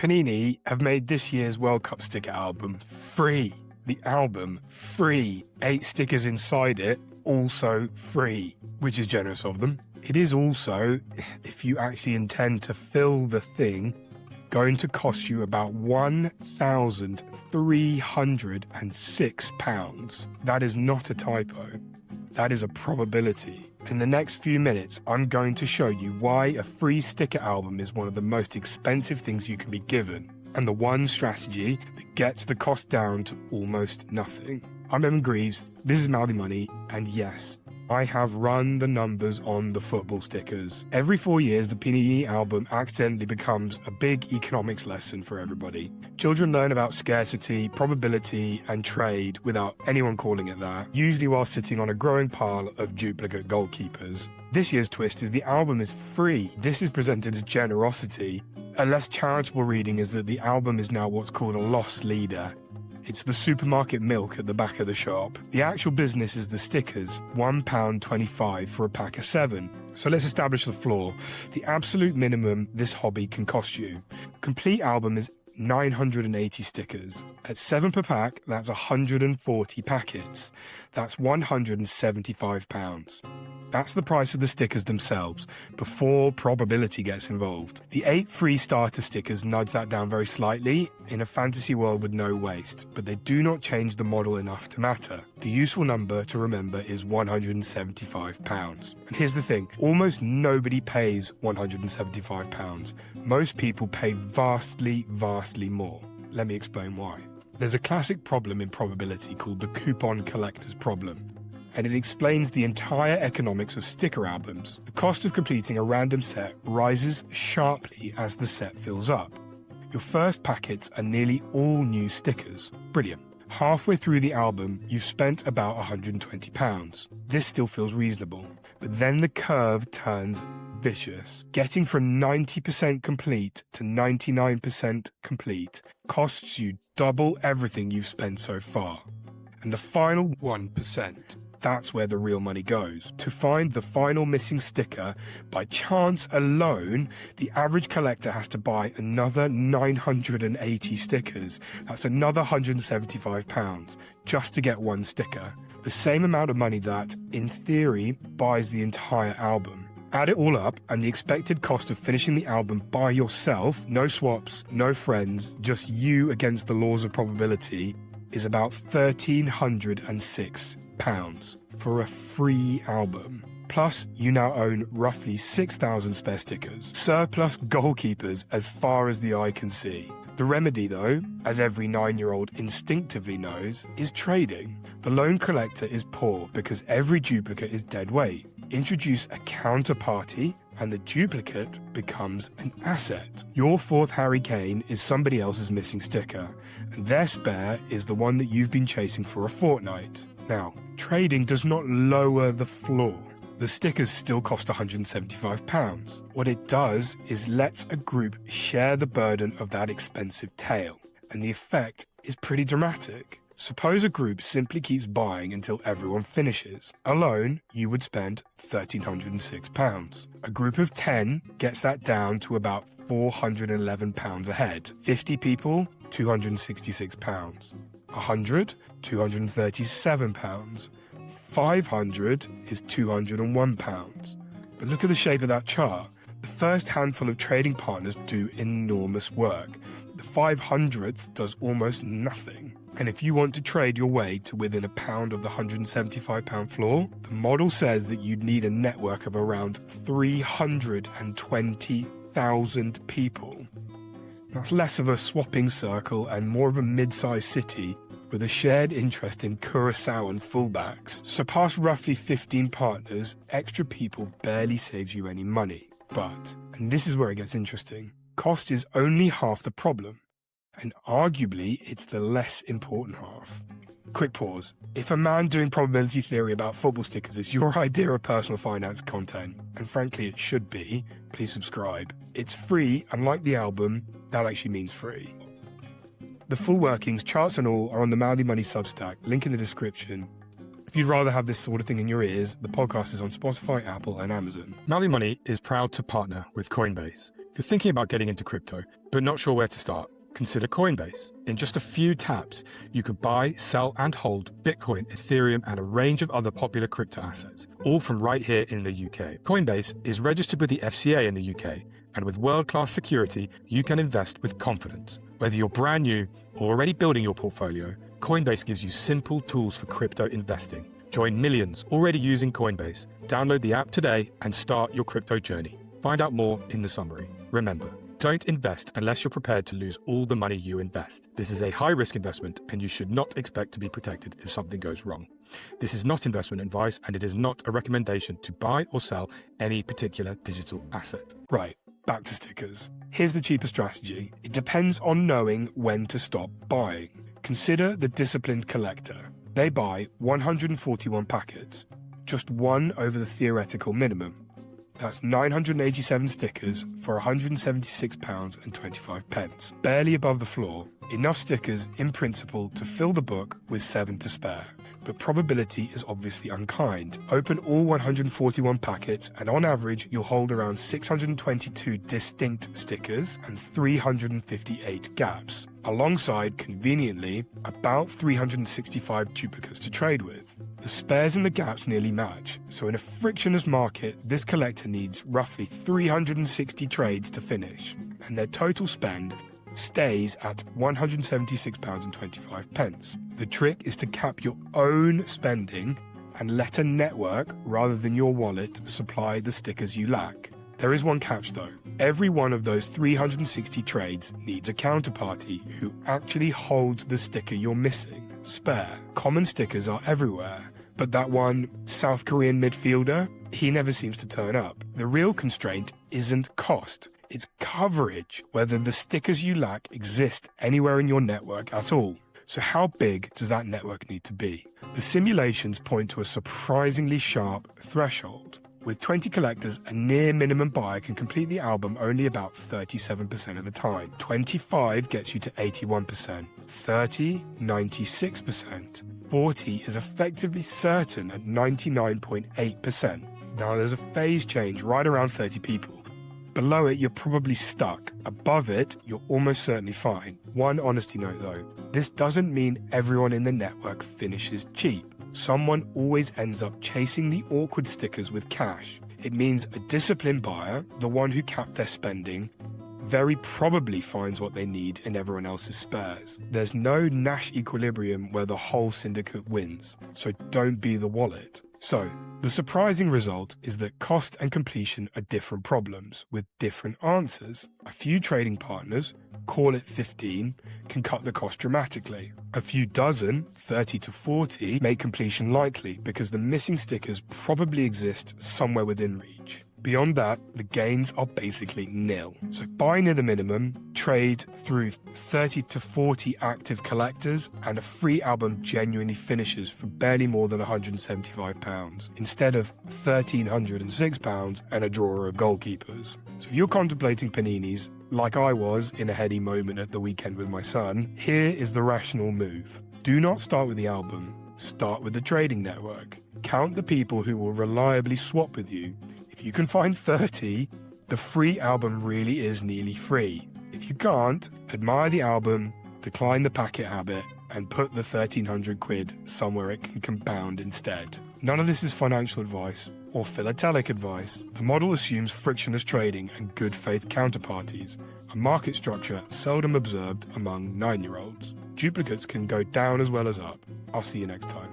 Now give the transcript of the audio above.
Panini have made this year's World Cup sticker album free. The album free. 8 stickers inside it, also free, which is generous of them. It is also, if you actually intend to fill the thing, going to cost you about £1,306. That is not a typo. That is a probability. In the next few minutes, I'm going to show you why a free sticker album is one of the most expensive things you can be given, and the one strategy that gets the cost down to almost nothing. I'm Evan Greaves, this is Mouthy Money, and yes, I have run the numbers on the football stickers. Every 4 years, the Panini album accidentally becomes a big economics lesson for everybody. Children learn about scarcity, probability, and trade without anyone calling it that, usually while sitting on a growing pile of duplicate goalkeepers. This year's twist is the album is free. This is presented as generosity. A less charitable reading is that the album is now what's called a loss leader. It's the supermarket milk at the back of the shop. The actual business is the stickers, £1.25 for a pack of 7. So let's establish the floor. The absolute minimum this hobby can cost you. Complete album is 980 stickers. At 7 per pack, that's 140 packets. That's £175. That's the price of the stickers themselves, before probability gets involved. The 8 free starter stickers nudge that down very slightly in a fantasy world with no waste, but they do not change the model enough to matter. The useful number to remember is £175. And here's the thing, almost nobody pays £175. Most people pay vastly more. Let me explain why. There's a classic problem in probability called the coupon collector's problem, and it explains the entire economics of sticker albums. The cost of completing a random set rises sharply as the set fills up. Your first packets are nearly all new stickers. Brilliant. Halfway through the album, you've spent about £120. This still feels reasonable, but then the curve turns vicious. Getting from 90% complete to 99% complete costs you double everything you've spent so far. And the final 1%, that's where the real money goes. To find the final missing sticker, by chance alone, the average collector has to buy another 980 stickers. That's another £175 just to get one sticker. The same amount of money that, in theory, buys the entire album. Add it all up, and the expected cost of finishing the album by yourself, no swaps, no friends, just you against the laws of probability, is about £1,306 for a free album. Plus, you now own roughly 6,000 spare stickers, surplus goalkeepers as far as the eye can see. The remedy, though, as every 9-year-old instinctively knows, is trading. The lone collector is poor because every duplicate is dead weight. Introduce a counterparty, and the duplicate becomes an asset. Your 4th Harry Kane is somebody else's missing sticker, and their spare is the one that you've been chasing for a fortnight. Now, trading does not lower the floor. The stickers still cost £175. What it does is lets a group share the burden of that expensive tail, and the effect is pretty dramatic. Suppose a group simply keeps buying until everyone finishes. Alone, you would spend £1,306. A group of 10 gets that down to about £411 a head. 50 people, £266. 100, £237. 500 is £201. But look at the shape of that chart. The first handful of trading partners do enormous work. The 500th does almost nothing. And if you want to trade your way to within £1 of the £175 floor, the model says that you'd need a network of around 320,000 people. That's less of a swapping circle and more of a mid-sized city with a shared interest in Curacao and fullbacks. So past roughly 15 partners, extra people barely saves you any money. But, and this is where it gets interesting, cost is only half the problem. And arguably, it's the less important half. Quick pause. If a man doing probability theory about football stickers is your idea of personal finance content, and frankly it should be, please subscribe. It's free, and like the album, that actually means free. The full workings, charts and all, are on the Mouthy Money Substack, link in the description. If you'd rather have this sort of thing in your ears, the podcast is on Spotify, Apple, and Amazon. Mouthy Money is proud to partner with Coinbase. If you're thinking about getting into crypto, but not sure where to start, consider Coinbase. In just a few taps, you could buy, sell, and hold Bitcoin, Ethereum, and a range of other popular crypto assets, all from right here in the UK. Coinbase is registered with the FCA in the UK, and with world-class security, you can invest with confidence. Whether you're brand new or already building your portfolio, Coinbase gives you simple tools for crypto investing. Join millions already using Coinbase. Download the app today and start your crypto journey. Find out more in the summary. Remember, don't invest unless you're prepared to lose all the money you invest. This is a high-risk investment, and you should not expect to be protected if something goes wrong. This is not investment advice, and it is not a recommendation to buy or sell any particular digital asset. Right, back to stickers. Here's the cheaper strategy. It depends on knowing when to stop buying. Consider the disciplined collector. They buy 141 packets, just one over the theoretical minimum. That's 987 stickers for £176.25, barely above the floor. Enough stickers, in principle, to fill the book with 7 to spare. But probability is obviously unkind. Open all 141 packets, and on average, you'll hold around 622 distinct stickers and 358 gaps, alongside, conveniently, about 365 duplicates to trade with. The spares and the gaps nearly match, so in a frictionless market, this collector needs roughly 360 trades to finish, and their total spend stays at £176.25. The trick is to cap your own spending and let a network, rather than your wallet, supply the stickers you lack. There is one catch though. Every one of those 360 trades needs a counterparty who actually holds the sticker you're missing. Spare. Common stickers are everywhere, but that one South Korean midfielder, he never seems to turn up. The real constraint isn't cost, it's coverage, whether the stickers you lack exist anywhere in your network at all. So how big does that network need to be? The simulations point to a surprisingly sharp threshold. With 20 collectors, a near minimum buyer can complete the album only about 37% of the time. 25 gets you to 81%. 30, 96%. 40 is effectively certain at 99.8%. Now there's a phase change right around 30 people. Below it, you're probably stuck. Above it, you're almost certainly fine. One honesty note though, this doesn't mean everyone in the network finishes cheap. Someone always ends up chasing the awkward stickers with cash. It means a disciplined buyer, the one who capped their spending, very probably finds what they need in everyone else's spares. There's no Nash equilibrium where the whole syndicate wins, so don't be the wallet. So, the surprising result is that cost and completion are different problems with different answers. A few trading partners, call it 15, can cut the cost dramatically. A few dozen, 30 to 40, make completion likely because the missing stickers probably exist somewhere within reach. Beyond that, the gains are basically nil. So buy near the minimum, trade through 30 to 40 active collectors, and a free album genuinely finishes for barely more than £175, instead of £1,306 and a drawer of goalkeepers. So if you're contemplating paninis, like I was in a heady moment at the weekend with my son, here is the rational move. Do not start with the album, start with the trading network. Count the people who will reliably swap with you. If you can find 30, the free album really is nearly free. If you can't, admire the album, decline the packet habit, and put the 1,300 quid somewhere it can compound instead. None of this is financial advice or philatelic advice. The model assumes frictionless trading and good faith counterparties, a market structure seldom observed among 9-year-olds. Duplicates can go down as well as up. I'll see you next time.